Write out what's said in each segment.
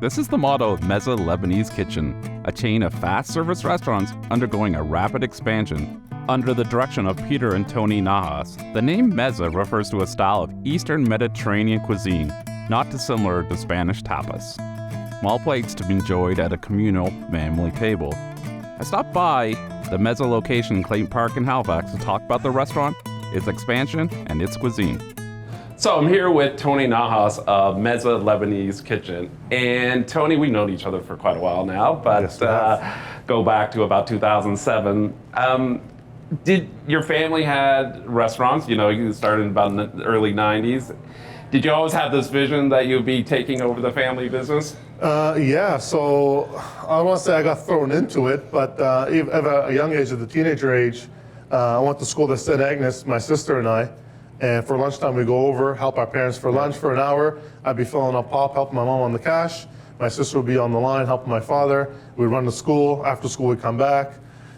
This is the motto of Mezza Lebanese Kitchen, a chain of fast service restaurants undergoing a rapid expansion. Under the direction of Peter and Tony Nahas, the name Mezza refers to a style of Eastern Mediterranean cuisine, not dissimilar to Spanish tapas. Small plates to be enjoyed at a communal family table. I stopped by the Mezza location in Clayton Park in Halifax to talk about the restaurant, its expansion, and its cuisine. So I'm here with Tony Nahas of Mezza Lebanese Kitchen. And Tony, we've known each other for quite a while now, but yes, go back to about 2007. Did your family had restaurants? You know, you started about in the early 90s. Did you always have this vision that you'd be taking over the family business? Yeah, so I don't want to say I got thrown into it, but even at a young age, at the teenager age, I went to school to St. Agnes, my sister and I. And for lunchtime, we go over, help our parents for lunch for an hour. I'd be filling up pop, helping my mom on the cash. My sister would be on the line, helping my father. We'd run to school. After school, we'd come back.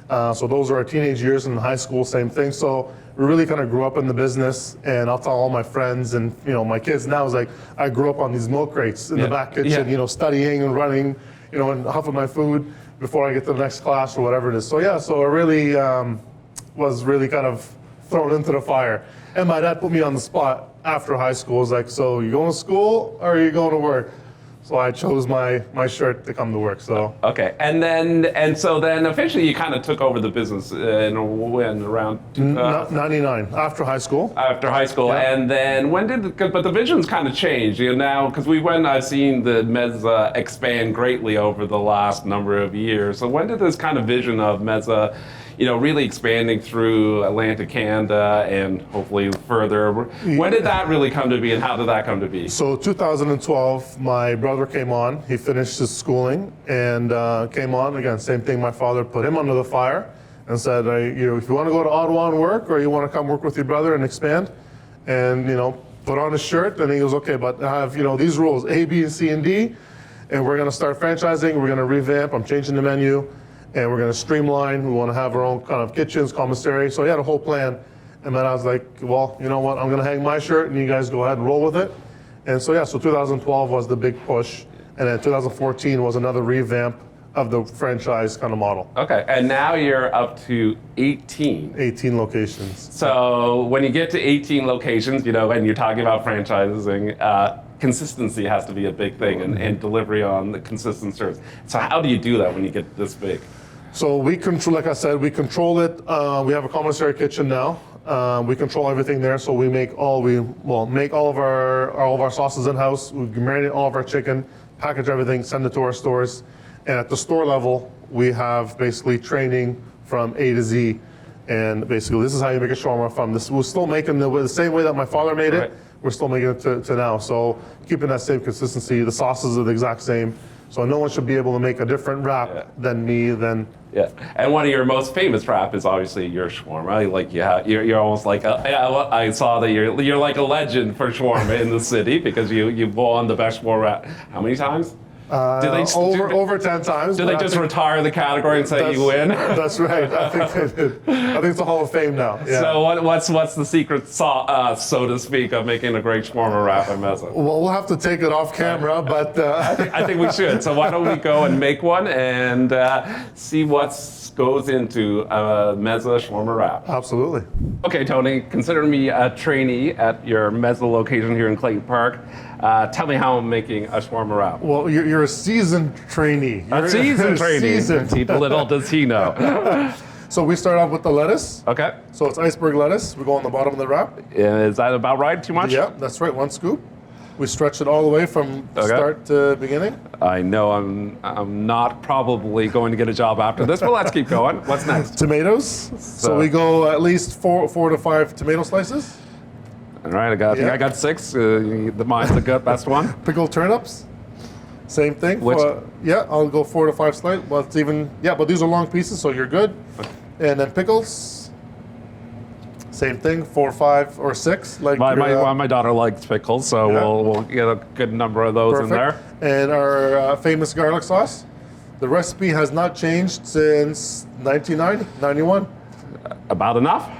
So those are our teenage years. And in high school, same thing. So we really kind of grew up in the business. And I'll tell all my friends and my kids now, is like, I grew up on these milk crates in the back kitchen, studying and running, and huffing my food before I get to the next class or whatever it is. So yeah, so I really was really kind of thrown into the fire. And my dad put me on the spot after high school. He was like, so you going to school or are you going to work? So I chose my shirt to come to work. So okay, and so then officially you kind of took over the business in around 99 after high school. After high school, yeah. And then when did but the vision's kind of changed, now because I've seen the Mezza expand greatly over the last number of years. So when did this kind of vision of Mezza, really expanding through Atlantic Canada and hopefully further. When did that really come to be, and how did that come to be? So 2012, my brother came on. He finished his schooling and came on. Again, same thing. My father put him under the fire and said, if you want to go to Ottawa and work, or you want to come work with your brother and expand, and put on his shirt. And he goes, okay, but I have these rules, A, B, and C, and D, and we're going to start franchising. We're going to revamp. I'm changing the menu. And we're going to streamline. We want to have our own kind of kitchens, commissary. So he had a whole plan. And then I was like, well, you know what? I'm going to hang my shirt and you guys go ahead and roll with it. And so, so 2012 was the big push. And then 2014 was another revamp of the franchise kind of model. Okay, and now you're up to 18. 18 locations. So when you get to 18 locations, and you're talking about franchising, consistency has to be a big thing, and delivery on the consistent service. So how do you do that when you get this big? So we control, like I said, we control it. We have a commissary kitchen now. We control everything there. So we make make all of our sauces in house. We marinate all of our chicken, package everything, send it to our stores. And at the store level, we have basically training from A to Z. And basically, this is how you make a shawarma from this. We're still making the same way that my father made it. Right. We're still making it to now. So keeping that same consistency. The sauces are the exact same. So no one should be able to make a different wrap than me. Yeah, and one of your most famous wrap is obviously your shawarma. Like you're almost like I saw that you're like a legend for shawarma in the city because you won the best shawarma. How many times? Over 10 times. Did they just retire the category and say you win? That's right. I think they did. I think it's a Hall of Fame now. Yeah. So what's the secret sauce, so to speak, of making a great shawarma wrap at Mezza? Well, we'll have to take it off camera, but I think we should. So why don't we go and make one and see what goes into a Mezza shawarma wrap? Absolutely. Okay, Tony, consider me a trainee at your Mezza location here in Clayton Park. Tell me how I'm making a shawarma wrap. Well, you're a seasoned trainee. A seasoned trainee. Little does he know. So we start off with the lettuce. Okay. So it's iceberg lettuce. We go on the bottom of the wrap. Is that about right? Too much? Yeah, that's right. 1 scoop. We stretch it all the way from start to beginning. I know I'm not probably going to get a job after this, but let's keep going. What's next? Tomatoes. So we go at least 4 to 5 tomato slices. All right, I got 6. Mine's the best one. Pickled turnips. Same thing. Which? I'll go 4 to 5 slices. Well, it's even, but these are long pieces, so you're good. Okay. And then pickles. Same thing, 4, 5, or 6. Like my daughter likes pickles, so we'll get a good number of those in there. And our famous garlic sauce. The recipe has not changed since 1990, 91. About enough?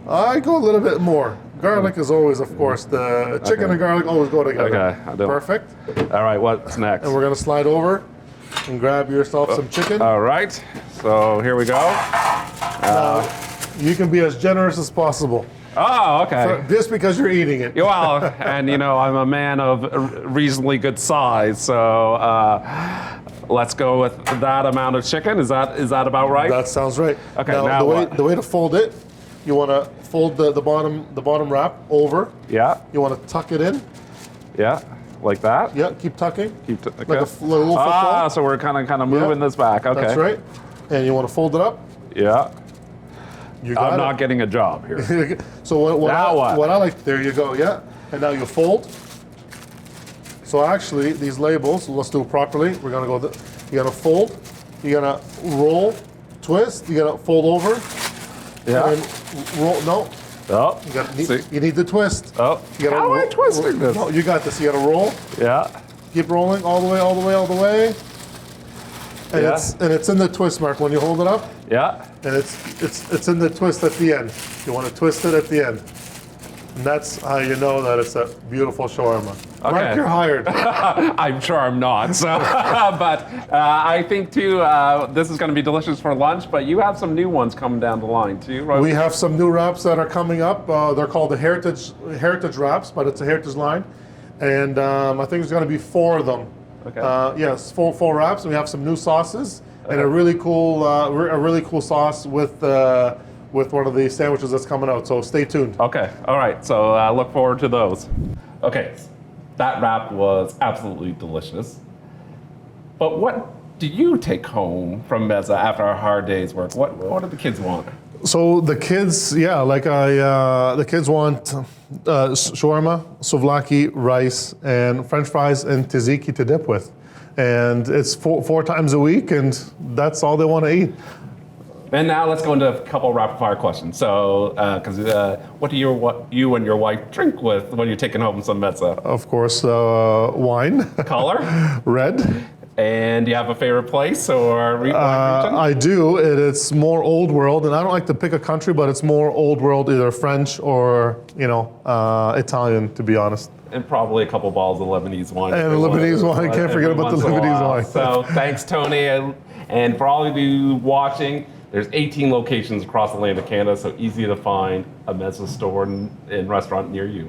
I go a little bit more, Garlic is always, of course, the chicken and garlic always go together. Okay, I'll do it. Perfect. All right, what's next? And we're gonna slide over and grab yourself some chicken. All right, so here we go. You can be as generous as possible, Oh, okay. just because you're eating it. Well, and you know, I'm a man of reasonably good size, so let's go with that amount of chicken. Is that about right? That sounds right. Okay, Now, now what? the way to fold it, you want to fold the bottom wrap over. Yeah, You want to tuck it in. yeah, like that. Yeah, keep tucking. Okay. Like a little football. So we're kind of moving this back. Okay. That's right. And you want to fold it up. Yeah. You got I'm it. not getting a job here. So what Now what? I like, there you go, yeah. And now you fold. So actually, these labels, let's do it properly. We're gonna go, you're gonna fold, you're gonna roll, twist, you're gonna fold over, Yeah. and then roll, no, Oh. See. you need to twist. Oh. You gotta How am I twisting this? No, you got this, you gotta roll, Yeah. keep rolling all the way, all the way, all the way. And Yeah. it's in the twist mark when you hold it up. Yeah. And it's in the twist at the end. You want to twist it at the end. And that's how you know that it's a beautiful shawarma. Okay. Mark, you're hired. I'm sure I'm not. So, but I think too, this is going to be delicious for lunch. But you have some new ones coming down the line too, right? We have some new wraps that are coming up. They're called the heritage wraps, but it's a heritage line. And I think there's going to be 4 of them. Okay. Yes, four wraps. And we have some new sauces and a really cool sauce with one of the sandwiches that's coming out. So stay tuned. Okay. All right. So look forward to those. Okay. That wrap was absolutely delicious. But what do you take home from Mezza after a hard day's work? What do the kids want? So the kids, the kids want shawarma, souvlaki, rice, and French fries and tzatziki to dip with, and it's four times a week, and that's all they want to eat. And now let's go into a couple rapid fire questions. So, what do you and your wife drink with when you're taking home some Mezza? Of course, wine, Color? red. And do you have a favorite place or region? I do. It's more old world, and I don't like to pick a country, but it's more old world, either French or Italian, to be honest. And probably a couple bottles of Lebanese wine. And Lebanese wine. Can't forget about the Lebanese wine. So thanks, Tony, and for all of you watching. There's 18 locations across the land of Canada, so easy to find a Mezza store and restaurant near you.